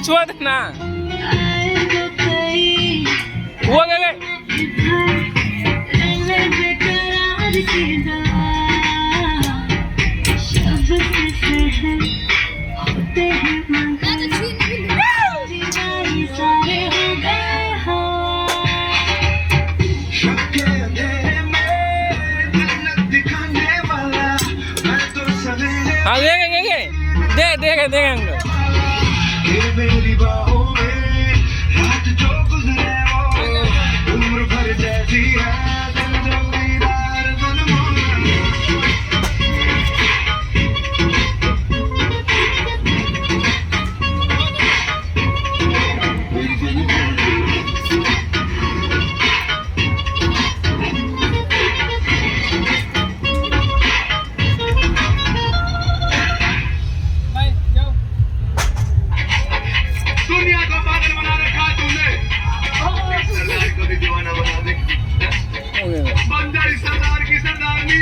छोड़ देना वो गए हाँ देखेंगे देखेंगे मेरी बाहों में रात जो गुजरे वो उम्र भर जैसी है दिल जो दीदार दिल दुनिया को पागल बना रखा तुमने सरदार को भी दीवाना बना दे बंदर सरदार की सरदारनी